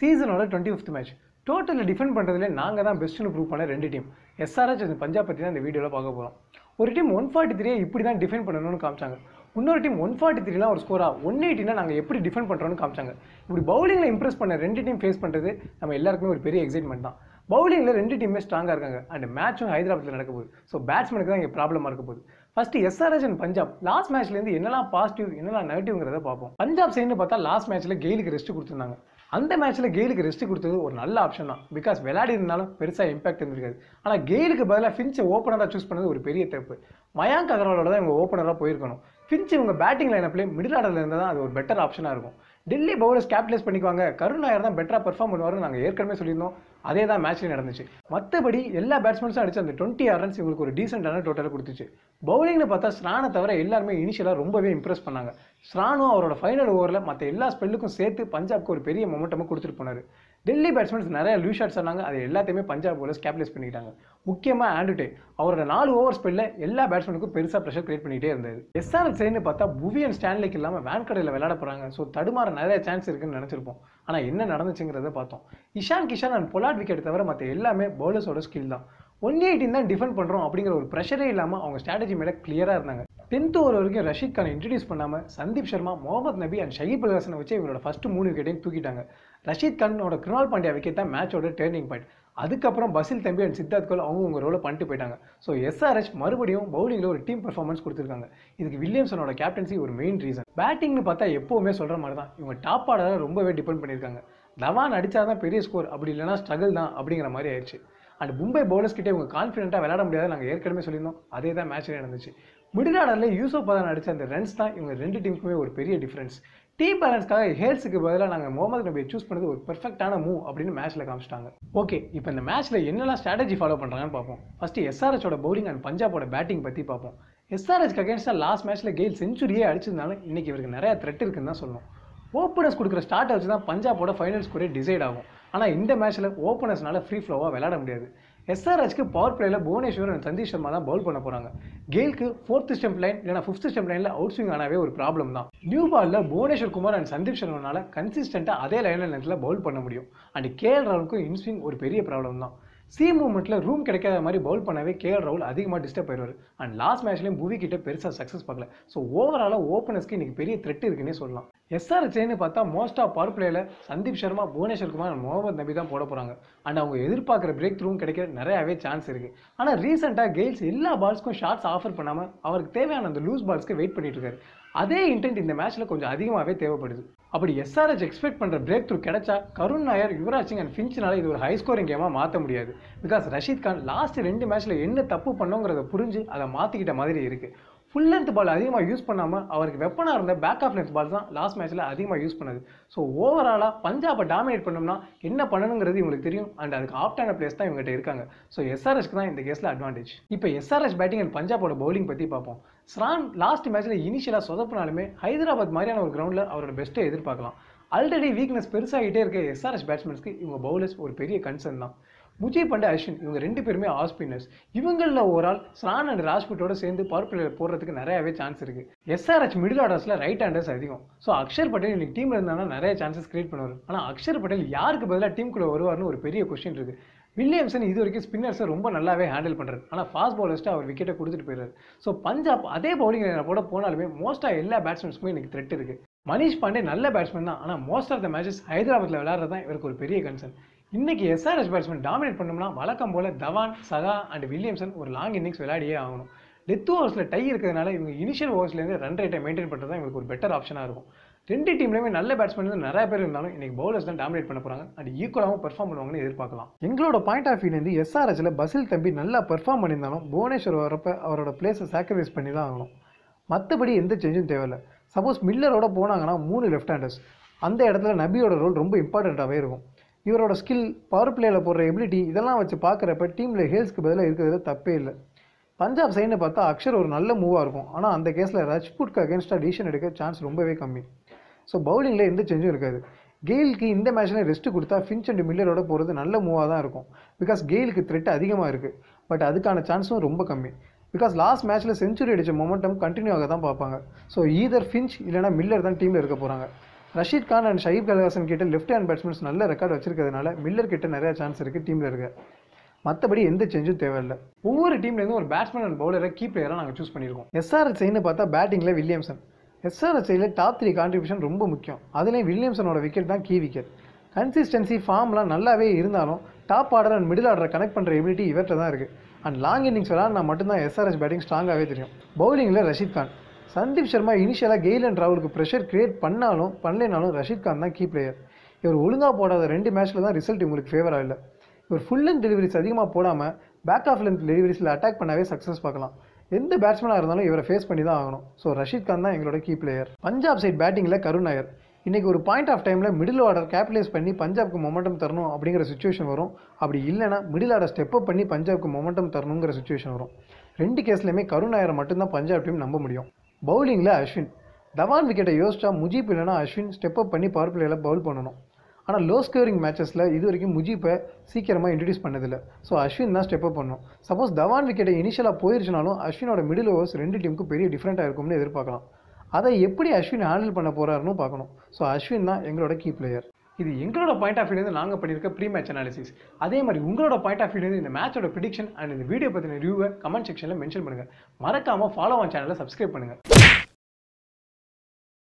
சீசனோட 25th match டோட்டலில் defend பண்ணுறதுல நாங்கள் தான் பெஸ்ட்டுன்னு ப்ரூவ் பண்ண ரெண்டு டீம். எஸ்ஆர்ஹெச் அந்த பஞ்சாப் பற்றி தான் இந்த வீடியோவில் பார்க்க போகிறோம். ஒரு டீம் 143 இப்படி தான் டிஃபெண்ட் பண்ணணும்னு காமிச்சாங்க. இன்னொரு டீம் 143 ஒரு ஸ்கோரா 180 நாங்கள் எப்படி டிஃபெண்ட் பண்ணுறோன்னு காமிச்சாங்க. இப்படி பவுலிங்கில் இம்ப்ரெஸ் பண்ண ரெண்டு டீம் ஃபேஸ் பண்ணுறது நம்ம எல்லாருக்குமே ஒரு பெரிய எக்ஸைட்மெண்ட் தான். பவுலிங்கில் ரெண்டு டீமே ஸ்ட்ராங்காக இருக்காங்க அண்ட் மேட்சும் ஹைதராபாத்தில் நடக்க போகுது. ஸோ பேட்ஸ்மேனுக்கு தான் இங்கே ப்ராப்ளமாக இருக்க போகுது. First SRH and Punjab last மேட்ச்லேருந்து என்னெல்லாம் பாசிட்டிவ் என்னெல்லாம் நெகட்டிவ்ங்கிறத பார்ப்போம். பஞ்சாப் சைடுன்னு பார்த்தா லாஸ்ட் மேட்ச்சில் கெயிலுக்கு ரெஸ்ட் கொடுத்துருந்தாங்க. அந்த மேட்ச்சில் கெயிலுக்கு ரெஸ்ட் கொடுத்தது ஒரு நல்ல ஆப்ஷன் தான். பிகாஸ் விளையாடி இருந்தாலும் பெருசாக இம்பாக்ட் இருந்திருக்காது. ஆனால் கெயிலுக்கு பதிலாக ஃபின்ச்சை ஓப்பனராக சூஸ் பண்ணது ஒரு பெரிய தப்பு. மயாங்க் அகர்வாலோட தான் இவங்க ஓப்பனராக போயிருக்கணும். ஃபின்ச் இவங்க பேட்டிங் லைனப்லேயே மிடில் ஆர்டரில் இருந்தால் தான் அது ஒரு பெட்டர் ஆப்ஷனாக இருக்கும். டெல்லி பவுலர்ஸ் கேப்டலைஸ் பண்ணிக்குவாங்க, கருண் நாயர் தான் பெட்டராக பெர்ஃபார்ம் பண்ணுவாருன்னு நாங்கள் ஏற்கனவே சொல்லியிருந்தோம். அதே தான் மேட்ச்லேயும் நடந்துச்சு. மற்றபடி எல்லா பேட்ஸ்மேன்ஸும் அடிச்சு அந்த 20 ரன்ஸ் இவங்களுக்கு ஒரு டீசென்டான டோட்டலாக கொடுத்துச்சு. பவுலிங்னு பார்த்தா ஸ்ரானை தவிர எல்லாருமே இனிஷியலாக ரொம்பவே இம்ப்ரெஸ் பண்ணாங்க. ஸ்ரானும் அவரோட ஃபைனல் ஓவரில் மற்ற எல்லா ஸ்பெல்லுக்கும் சேர்த்து பஞ்சாப்க்கு ஒரு பெரிய மொமெண்டமாக கொடுத்துட்டு போனார். டெல்லி பேட்ஸ்மேன்ஸ் நிறைய லூஸ் ஷாட்ஸ் சொன்னாங்க, அது எல்லாத்தையுமே பஞ்சாப் பவுலர்ஸ் கேப்டலைஸ் பண்ணிக்கிட்டாங்க. முக்கியமாக ஆண்ட்ரூ டே அவரோட 4 ஓவர் ஸ்பெல்ல எல்லா பேட்ஸ்மேனுக்கும் பெருசாக ப்ரெஷர் கிரியேட் பண்ணிகிட்டே இருந்தார். எஸ்ஆர்ஹெச் சைடுன்னு பார்த்தா புவி அண்ட் ஸ்டான்லிக்கு இல்லாமல் வேன்கடையில் விளையாட போகிறாங்க. ஸோ தடுமாற நிறைய சான்ஸ் இருக்குன்னு நினச்சிருப்போம். ஆனால் என்ன நடந்துச்சுங்கிறத பார்த்தோம். Ishan Kishan and Pollard wicket தவிர மற்ற எல்லாமே பவுலர்ஸோட ஸ்கில் தான். 118 தான் டிஃபெண்ட் பண்ணுறோம் அப்படிங்கிற ஒரு ப்ரெஷரே இல்லாமல் அவங்க ஸ்ட்ராட்டஜி மேலே கிளியராக இருந்தாங்க. 10th ஓவர் வரைக்கும் ரஷீத் கானை இன்ட்ரடியூஸ் பண்ணாமல் சந்தீப் சர்மா, முகமது நபி அண்ட் ஷகீப் அல் ஹசனை வச்சு இவங்களோட ஃபர்ஸ்ட் 3 விக்கெட்டையும் தூக்கிட்டாங்க. ரஷீத் கானோட கிருணால் பாண்டியா விக்கெட் தான் மேட்சோட டேர்னிங் பாயிண்ட். அதுக்கப்புறம் பசில் தம்பி அண்ட் சித்தார்த் கோல் அவங்க ரோலை பண்ணிட்டு போயிட்டாங்க. ஸோ எஸ்ஆர்ஹெச் மறுபடியும் பவுலிங்கில் ஒரு டீம் பர்ஃபார்மன்ஸ் கொடுத்துருக்காங்க. இதுக்கு வில்லியம்சனோட கேப்டன்சி ஒரு மெயின் ரீசன். பேட்டிங்னு பார்த்தா எப்போவுமே சொல்கிற மாதிரி தான் இவங்க டாப் ஆர்டரை ரொம்பவே டிபெண்ட் பண்ணியிருக்காங்க. தவான் அடித்தா தான் பெரிய ஸ்கோர், அப்படி இல்லைனா ஸ்ட்ரகிள் தான் அப்படிங்கிற மாதிரி ஆயிடுச்சு. அண்ட் மும்பை பவுலர்ஸ் கிட்டே இவங்க கான்ஃபிடென்ட்டாக விளையாட முடியாது நாங்கள் ஏற்கனவே சொல்லியிருந்தோம். அதே தான் மேட்ச்லேயே நடந்துச்சு. மிடில் ஆர்டரில் யூசுப் பதான் அடித்த அந்த ரன்ஸ் தான் இவங்க ரெண்டு டீமுக்குமே ஒரு பெரிய டிஃப்ரென்ஸ். டீம் பேலன்ஸ்க்காக ஹேல்ஸுக்கு பதிலாக நாங்கள் முகமது நபியை சூஸ் பண்ணது ஒரு பெர்ஃபெக்டான மூவ் அப்படின்னு மேட்ச்சில் காமிச்சிட்டாங்க. ஓகே, இப்போ இந்த மேட்ச்சில் என்னெல்லாம் ஸ்ட்ராட்டஜி ஃபாலோ பண்ணுறாங்கன்னு பார்ப்போம். ஃபஸ்ட்டு எஸ்ஆர்ஹெச்சோட பவுலிங் அண்ட் பஞ்சாபோட பேட்டிங் பற்றி பார்ப்போம். எஸ்ஆர்ஹெச்க்கு அகேன்ஸ்டாக லாஸ்ட் மேட்ச்சில் கெயில் செஞ்சுரியே அடிச்சிருந்தாலும் இன்றைக்கி இவருக்கு நிறையா த்ரெட் இருக்குன்னு தான் சொல்லணும். ஓப்பனர்ஸ் கொடுக்குற ஸ்டார்ட்டை வச்சு தான் பஞ்சாபோட ஃபைனல் ஸ்கோரே டிசைட் ஆகும். ஆனால் இந்த மேட்ச்சில் ஓப்பனர்ஸ்னால ஃப்ரீ ஃப்ளோவாக விளையாட முடியாது. எஸ்ஆர்ஹெச்க்கு பவர் பிளேயில் புவனேஸ்வர் அண்ட் சந்தீப் சர்மா தான் பவுல் பண்ண போகிறாங்க. கெயிலுக்கு 4th ஸ்டெம்ப் லைன் இல்லைனா 5th ஸ்டெம்ப் லைனில் அவுட் ஸ்விங் ஆனாவே ஒரு ப்ராப்ளம் தான். நியூ பாலில் புவனேஸ்வர் குமார் அண்ட் சந்தீப் சர்மானால கன்சிஸ்டண்ட்டாக அதே லைனில் நேரத்தில் பவுல் பண்ண முடியும். அண்ட் கேஎல் ராகுலுக்கும் இன்ஸ்விங் ஒரு பெரிய ப்ராப்ளம் தான். சி மூவ்மெண்ட்டில் ரூம் கிடைக்காத மாதிரி பவுல் பண்ணவே கேஎல் ராகுல் அதிகமாக டிஸ்டர்ப் ஆயிடுவார். அண்ட் லாஸ்ட் மேட்ச்லேயும் புவி கிட்ட பெருசாக சக்ஸஸ் பார்க்கல. ஸோ ஓவராலாக ஓப்பனர்ஸ்க்கு இன்றைக்கி பெரிய த்ரெட் இருக்குன்னே சொல்லலாம். எஸ்ஆர்ஹெச்னு பார்த்தா மோஸ்ட் ஆஃப் பவர் பிளேயில் சந்தீப் சர்மா, புவனேஸ்வர் குமார் அண்ட் முகமது நபி தான் போட போகிறாங்க. அண்ட் அவங்க எதிர்பார்க்குற பிரேக் த்ரூவும் கிடைக்க நிறையாவே சான்ஸ் இருக்குது. ஆனால் ரீசெண்டாக கெயில்ஸ் எல்லா பால்ஸ்க்கும் ஷாட்ஸ் ஆஃபர் பண்ணாமல் அவருக்கு தேவையான அந்த லூஸ் பால்ஸ்க்கு வெயிட் பண்ணிட்டு இருக்காரு. அதே இன்டென்ட் இந்த மேட்ச்சில் கொஞ்சம் அதிகமாகவே தேவைப்படுது. அப்படி எஸ்ஆர்ஹெச் எக்ஸ்பெக்ட் பண்ணுற பிரேக் த்ரூ கிடைச்சா கருண் நாயர், யுவராஜ் சிங் அண்ட் ஃபின்ச்னால இது ஒரு ஹை ஸ்கோரிங் கேமாக மாற்ற முடியாது. பிகாஸ் ரஷீத் கான் லாஸ்ட் 2 மேட்ச்சில் என்ன தப்பு பண்ணோங்கிறத புரிஞ்சு அதை மாற்றிக்கிட்ட மாதிரி இருக்குது. ஃபுல் லென்த் பால் அதிகமாக யூஸ் பண்ணாமல் அவருக்கு வெப்பனாக இருந்த பேக் ஆஃப் லென்த் பால் தான் லாஸ்ட் மேட்ச்சில் அதிகமாக யூஸ் பண்ணது. ஸோ ஓவராலாக பஞ்சாபை டாமினேட் பண்ணோம்னா என்ன பண்ணணுங்கிறது இவங்களுக்கு தெரியும். அண்ட் அதுக்கு ஆப்டான பிளேஸ் தான் இவங்ககிட்ட இருக்காங்க. ஸோ எஸ்ஆர்ஹெச்க்கு தான் இந்த கேஸில் அட்வான்டேஜ். இப்போ எஸ்ஆர்ஹெச் பேட்டிங் அண்ட் பஞ்சாபோட பவுலிங் பற்றி பார்ப்போம். ஸ்ரான் லாஸ்ட் மேட்ச்சில் இனிஷியலாக சொதப்பினாலுமே ஹைதராபாத் மாதிரியான ஒரு கிரவுண்டில் அவரோட பெஸ்ட்டை எதிர்பார்க்கலாம். ஆல்ரெடி வீக்னஸ் பெருசாகிட்டே இருக்க எஸ்ஆர்ஹெச் பேட்ஸ்மேன்ஸ்க்கு இவங்க பவுலர்ஸ் ஒரு பெரிய கன்சர்ன் தான். முஜீப் அண்ட் அஸ்வின் இவங்க 2 பேருமே ஆஃப் ஸ்பின்னர்ஸ். இவங்களில் ஓவரால் ஸ்ரான் அண்ட் ராஜ்புட்டோட சேர்ந்து பவர் பிளேயர் போடுறதுக்கு நிறையவே சான்ஸ் இருக்குது. எஸ்ஆர்ஹெச் மிடில் ஆர்டர்ஸில் ரைட் ஹேண்டர்ஸ் அதிகம். ஸோ அக்ஷர் பட்டேல் இன்னைக்கு டீமில் இருந்தாங்கன்னா நிறைய சான்சஸ் கிரியேட் பண்ணுவார். ஆனால் அக்ஷர் பட்டேல் யாருக்கு பதிலாக டீமுக்குள்ளே வருவார்னு ஒரு பெரிய கொஸ்டின் இருக்குது. வில்லியம்சன் இது வரைக்கும் ஸ்பின்னர்ஸை ரொம்ப நல்லாவே ஹேண்டில் பண்ணுறாரு. ஆனால் ஃபாஸ்ட் பவுலர்ஸ்ட்டு அவர் விக்கெட்டை கொடுத்துட்டு போயிடுறாரு. ஸோ பஞ்சாப் அதே பவுலிங் போட போனாலுமே மோஸ்ட்டாக எல்லா பேட்ஸ்மேன்ஸ்க்குமே இன்னைக்கு த்ரெட் இருக்குது. மனிஷ் பாண்டே நல்ல பேட்ஸ்மேன் தான். ஆனால் மோஸ்ட் ஆஃப் த மேட்சஸ் ஹைதராபாத்தில் விளையாடுறது தான் இவருக்கு ஒரு பெரிய கன்சர்ன். இன்னைக்கு எஸ்ஆர்ஹெச் பேட்ஸ்மேன் டாமினேட் பண்ணோம்னா வழக்கம் போல தவான், சகா அண்ட் வில்லியம்சன் ஒரு லாங் இன்னிங்ஸ் விளையாடியே ஆகணும். டெத் ஓவர்ஸில் டை இருக்கிறதுனால இவங்க இனிஷியல் ஓவர்ஸ்லேருந்து ரன் ரேட்டை மெயின்டைன் பண்ணுறது தான் இவங்களுக்கு ஒரு பெட்டர் ஆப்ஷனாக இருக்கும். 2 டீம்லேயுமே நல்ல பேட்ஸ்மேன் நிறைய பேர் இருந்தாலும் இன்னைக்கு பவுலர்ஸ் தான் டாமினேட் பண்ண போகிறாங்க. அண்ட் ஈக்குவலாகவும் பெர்ஃபார்ம் பண்ணுவாங்கன்னு எதிர்பார்க்கலாம். எங்களோட பாயிண்ட் ஆஃப் வியூலேருந்து எஸ்ஆர்ஹெச்சில் பசில் தம்பி நல்லா பெர்ஃபார்ம் பண்ணியிருந்தாலும் புவனேஸ்வர் வரப்போ அவரோட பிளேஸை சாக்ரிஃபைஸ் பண்ணி தான் ஆகணும். மற்றபடி எந்த சேஞ்சும் தேவையில்லை. சப்போஸ் மில்லரோட போனாங்கன்னா 3 லெஃப்ட் ஹேண்டர்ஸ், அந்த இடத்துல நபியோட ரோல் ரொம்ப இம்பார்ட்டண்ட்டாகவே இருக்கும். இவரோட ஸ்கில், பவர் பிளேயில் போடுற எபிலிட்டி இதெல்லாம் வச்சு பார்க்குறப்ப டீமில் ஹேல்ஸ்க்கு பதிலாக இருக்கிறது தப்பே இல்லை. பஞ்சாப் சைடுன்னு பார்த்தா அக்ஷர் ஒரு நல்ல மூவாக இருக்கும். ஆனால் அந்த கேஸில் ராஜ்புட்க்கு அகேன்ஸ்டாக டிசிஷன் எடுக்க சான்ஸ் ரொம்பவே கம்மி. ஸோ பவுலிங்கில் எந்த சேஞ்சும் இருக்காது. கெயிலுக்கு இந்த மேட்ச்சில் ரெஸ்ட் கொடுத்தா ஃபின்ச் அண்ட் மில்லரோட போகிறது நல்ல மூவாக தான் இருக்கும். பிகாஸ் கெயிலுக்கு த்ரெட் அதிகமாக இருக்குது. பட் அதுக்கான சான்ஸும் ரொம்ப கம்மி. பிகாஸ் லாஸ்ட் மேட்ச்சில் செஞ்சுரி அடித்த மொமெண்டம் கண்டினியூ ஆக தான் பார்ப்பாங்க. ஸோ ஈதர் ஃபின்ச் இல்லைனா மில்லர் தான் டீமில் இருக்க போகிறாங்க. ரஷீத் கான் அண்ட் ஷஹீப் அல்ஹாசன் கிட்ட லெஃப்ட் ஹேண்ட் பேட்ஸ்மேன்ஸ் நல்ல ரெக்கார்ட் வச்சிருக்கிறதுனால மில்லர் கிட்ட நிறைய சான்ஸ் இருக்குது டீமில் இருக்க. மற்றபடி எந்த சேஞ்சும் தேவையில்லை. ஒவ்வொரு டீம்லேருந்து ஒரு பேட்ஸ்மேன் அண்ட் பவுலரை கீ பிளேயராக நாங்கள் சூஸ் பண்ணியிருக்கோம். SRH பார்த்தா பேட்டிங்கில் வில்லியம்சன். SRH டாப் 3 கான்ட்ரிபியூஷன் ரொம்ப முக்கியம். அதுலேயும் வில்லியம்சனோட விக்கெட் தான் கீ விக்கெட். கன்சிஸ்டன்சி ஃபார்ம்லாம் நல்லாவே இருந்தாலும் டாப் ஆர்டர் அண்ட் மிடில் ஆர்டரை கனெக்ட் பண்ணுற எபிலிட்டி இவர்கிட்ட தான் இருக்குது. அண்ட் லாங் இன்னிங்ஸ் விளாட்னா மட்டும்தான் SRH பேட்டிங் ஸ்ட்ராங்காகவே தெரியும். பவுலிங்கில் ரஷீத் கான். சந்தீப் சர்மா இனிஷியலாக கெயில் அண்ட் ராகுலுக்கு ப்ரெஷர் கிரியேட் பண்ணலைனாலும் ரஷீத் கான் தான் கீ பிளேயர். இவர் ஒழுங்காக போடாத 2 மேட்ச்சில் தான் ரிசல்ட் இவங்களுக்கு ஃபேவராக இல்லை. இவர் ஃபுல் லென்த் டெலிவரிஸ் அதிகமாக போடாமல் பேக் ஆஃப் லென்த் டெலிவரிஸில் அட்டாக் பண்ணாவே சக்ஸஸ் பார்க்கலாம். எந்த பேட்ஸ்மேனாக இருந்தாலும் இவரை ஃபேஸ் பண்ணி தான் ஆகணும். ஸோ ரஷீத் கான் தான் எங்களோட கீ பிளேயர். பஞ்சாப் சைட் பேட்டிங்கில் கருண் நாயர். இன்றைக்கி ஒரு பாயிண்ட் ஆஃப் டைமில் மிடில் ஆர்டர் கேபிட்டலைஸ் பண்ணி பஞ்சாப்க்கு மொமெண்டம் தரணும் அப்படிங்கிற சுச்சுவேஷன் வரும். அப்படி இல்லைனா மிடில் ஆர்டர் ஸ்டெப் அப் பண்ணி பஞ்சாப்க்கு மொமெண்டம் தரணுங்கிற சுச்சுவேஷன் வரும். 2 கேஸ்லையுமே கருண் நாயரை மட்டும்தான் பஞ்சாப் டீம் நம்ப முடியும். பவுலிங்கில் அஸ்வின். தவான் விக்கெட்டை யோசிச்சா முஜீப் இல்லைனா அஸ்வின் ஸ்டெப் அப் பண்ணி பவர் பிளேயில் பவுல் பண்ணணும். ஆனால் லோ ஸ்கோரிங் மேட்சஸில் இது வரைக்கும் முஜீப்பை சீக்கிரமாக இன்ட்ரடியூஸ் பண்ணதில்லை. ஸோ அஸ்வின் தான் ஸ்டெப் அப் பண்ணணும். சப்போஸ் தவான் விக்கெட்டை இனிஷியலாக போயிருச்சுனாலும் அஸ்வினோட மிடில் ஓவர்ஸ் 2 டீமுக்கும் பெரிய டிஃப்ரெண்ட்டாக இருக்கும்னு எதிர்பார்க்கலாம். அதை எப்படி அஸ்வின் ஹேண்டில் பண்ண போகிறாருன்னு பார்க்கணும். ஸோ அஸ்வின் தான் எங்களோட கீ பிளேயர். இது எங்களோட பாயிண்ட் ஆஃப் வியூலேருந்து நாங்கள் பண்ணியிருக்க ப்ரீ மேட்ச் அனாலிசிஸ். அதே மாதிரி உங்களோட பாயிண்ட் ஆஃப் வியூலேருந்து இந்த மேட்சோட ப்ரிடிக்ஷன் அண்ட் இந்த வீடியோ பற்றின ரிவ்யூவை கமெண்ட் செக்ஷனில் மென்ஷன் பண்ணுங்கள். மறக்காமல் ஃபாலோ ஆன் சேனலை சப்ஸ்கிரைப் பண்ணுங்கள்.